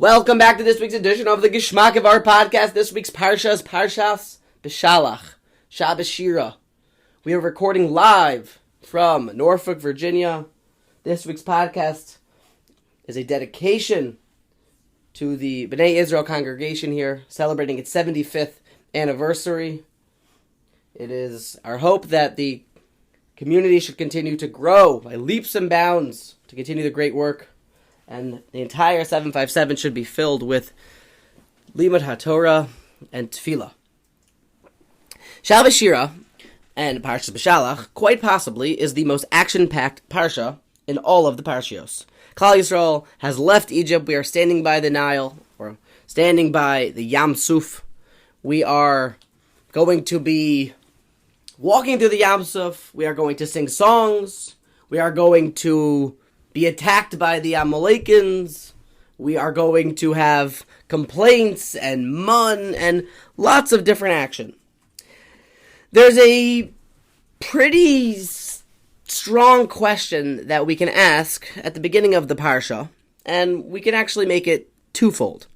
Welcome back to this week's edition of the Geschmack of our podcast. This week's Parshas, Beshalach, Shabbos Shira. We are recording live from Norfolk, Virginia. This week's podcast is a dedication to the B'nai Israel congregation here, celebrating its 75th anniversary. It is our hope that the community should continue to grow by leaps and bounds to continue the great work. And the entire 757 should be filled with Limud HaTorah and Tefillah. Shabbos Shira and Parshas Beshalach, quite possibly, is the most action-packed parsha in all of the parshios. Klal Yisrael has left Egypt. We are standing by the Nile, or standing by the Yam Suf. We are going to be walking through the Yam Suf. We are going to sing songs. We are going to be attacked by the Amalekans. We are going to have complaints and mun and lots of different action. There's a pretty strong question that we can ask at the beginning of the parsha, and we can actually make it twofold.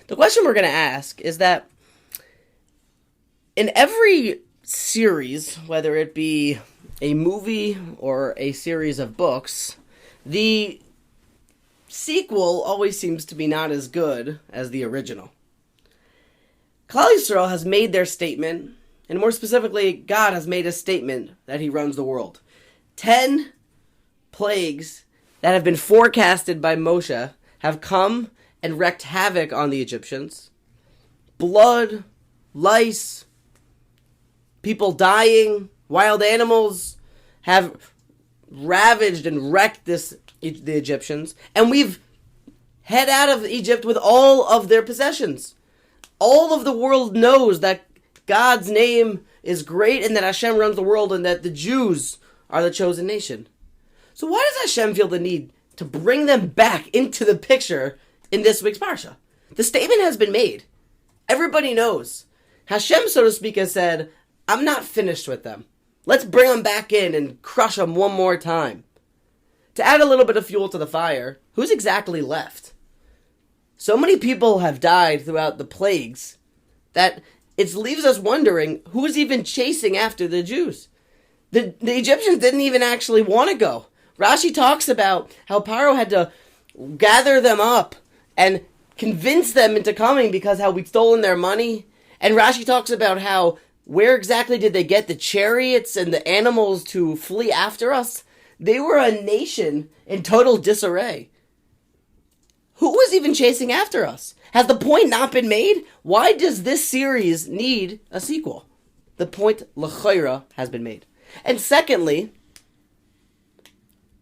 The question we're going to ask is that in every series, whether it be a movie or a series of books, the sequel always seems to be not as good as the original. Klal Yisrael has made their statement, and more specifically, God has made a statement that He runs the world. 10 plagues that have been forecasted by Moshe have come and wreaked havoc on the Egyptians. Blood, lice, people dying, wild animals have ravaged and wrecked the Egyptians, and we've head out of Egypt with all of their possessions. All of the world knows that God's name is great and that Hashem runs the world and that the Jews are the chosen nation. So why does Hashem feel the need to bring them back into the picture in this week's parsha? The statement has been made. Everybody knows. Hashem, so to speak, has said, I'm not finished with them. Let's bring them back in and crush them one more time. To add a little bit of fuel to the fire, who's exactly left? So many people have died throughout the plagues that it leaves us wondering who's even chasing after the Jews. The Egyptians didn't even actually want to go. Rashi talks about how Paro had to gather them up and convince them into coming because how we'd stolen their money. And Rashi talks about how where exactly did they get the chariots and the animals to flee after us? They were a nation in total disarray. Who was even chasing after us? Has the point not been made? Why does this series need a sequel? The point, l'chayra, has been made. And secondly,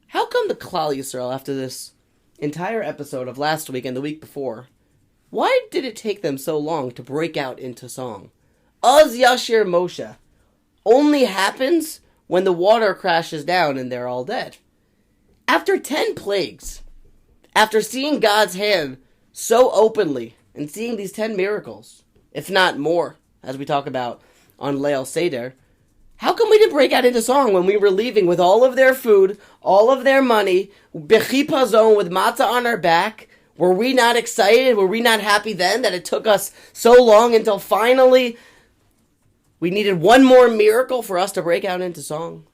how come the Klal Yisrael, after this entire episode of last week and the week before, why did it take them so long to break out into song? Az Yashir Moshe only happens when the water crashes down and they're all dead. After 10 plagues, after seeing God's hand so openly and seeing these 10 miracles, if not more, as we talk about on Leil Seder, how come we didn't break out into song when we were leaving with all of their food, all of their money, bechipazon with matzah on our back? Were we not excited? Were we not happy then that it took us so long until finally we needed one more miracle for us to break out into song?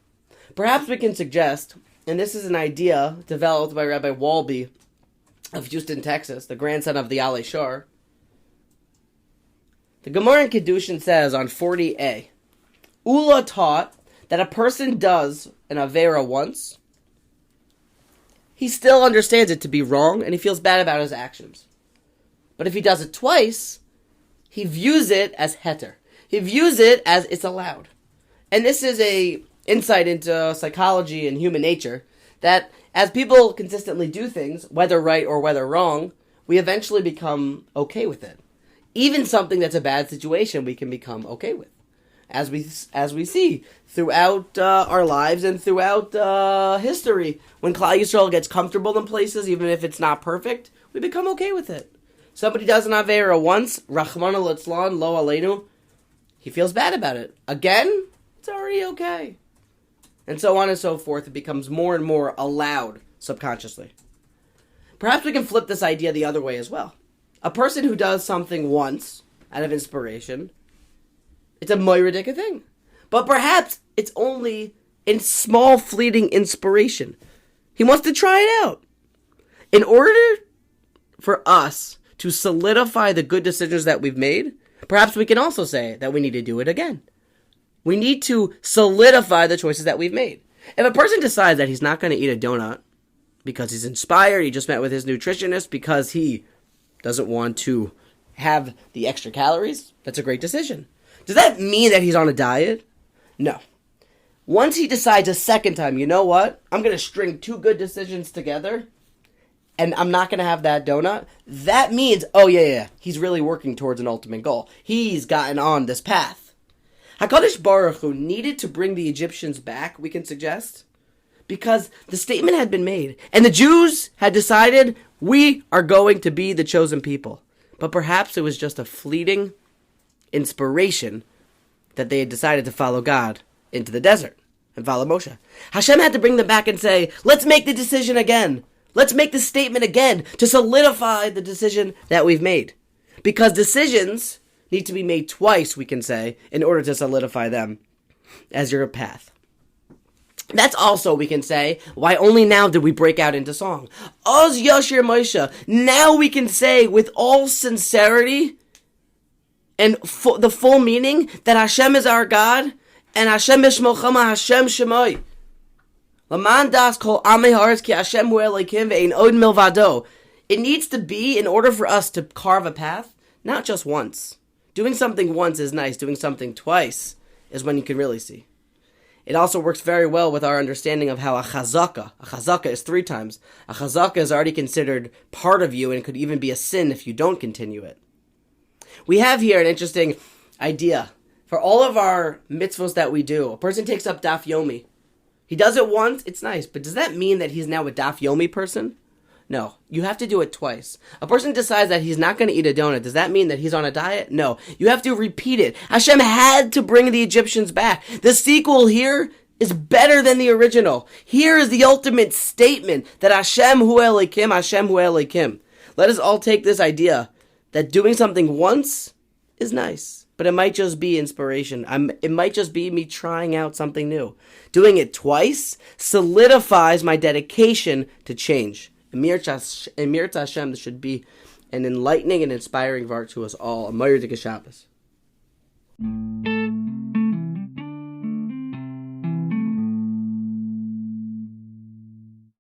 Perhaps we can suggest, and this is an idea developed by Rabbi Walby of Houston, Texas, the grandson of the Alei Shor. The Gemara in Kedushin says on 40a, Ula taught that a person does an Avera once, he still understands it to be wrong, and he feels bad about his actions. But if he does it twice, he views it as heter. He views it as it's allowed. And this is a insight into psychology and human nature, that as people consistently do things, whether right or whether wrong, we eventually become okay with it. Even something that's a bad situation, we can become okay with. As we see throughout our lives and throughout history, when Klal Yisrael gets comfortable in places, even if it's not perfect, we become okay with it. Somebody does an Avera once, Rachmana litzlan, lo aleinu, he feels bad about it. Again, it's already okay. And so on and so forth. It becomes more and more allowed subconsciously. Perhaps we can flip this idea the other way as well. A person who does something once out of inspiration, it's a moiridic thing. But perhaps it's only in small fleeting inspiration. He wants to try it out. In order for us to solidify the good decisions that we've made, perhaps we can also say that we need to do it again. We need to solidify the choices that we've made. If a person decides that he's not going to eat a donut because he's inspired, he just met with his nutritionist because he doesn't want to have the extra calories, that's a great decision. Does that mean that he's on a diet? No. Once he decides a second time, you know what? I'm going to string two good decisions together and I'm not going to have that donut. That means, oh yeah, he's really working towards an ultimate goal. He's gotten on this path. HaKadosh Baruch Hu needed to bring the Egyptians back, we can suggest, because the statement had been made. And the Jews had decided, we are going to be the chosen people. But perhaps it was just a fleeting inspiration that they had decided to follow God into the desert and follow Moshe. Hashem had to bring them back and say, let's make the decision again. Let's make the statement again to solidify the decision that we've made. Because decisions need to be made twice, we can say, in order to solidify them as your path. That's also, we can say, why only now did we break out into song. Oz Yashir Moshe. Now we can say with all sincerity and the full meaning that Hashem is our God and Hashem Mishmochama Hashem Shemoi. Laman das kol amei haaretz ki Hashem hu Elokim ve'ein od milvado. It needs to be, in order for us to carve a path, not just once. Doing something once is nice. Doing something twice is when you can really see. It also works very well with our understanding of how a chazaka is 3 times. A chazaka is already considered part of you and could even be a sin if you don't continue it. We have here an interesting idea. For all of our mitzvos that we do, a person takes up daf yomi. He does it once, it's nice, but does that mean that he's now a daf yomi person? No, you have to do it twice. A person decides that he's not going to eat a donut. Does that mean that he's on a diet? No, you have to repeat it. Hashem had to bring the Egyptians back. The sequel here is better than the original. Here is the ultimate statement that Hashem hu Elokim, Hashem hu Elokim. Let us all take this idea that doing something once is nice, but it might just be inspiration. It might just be me trying out something new. Doing it twice solidifies my dedication to change. Emir Hashem, this should be an enlightening and inspiring vart to us all. A Moyer de Shabbos.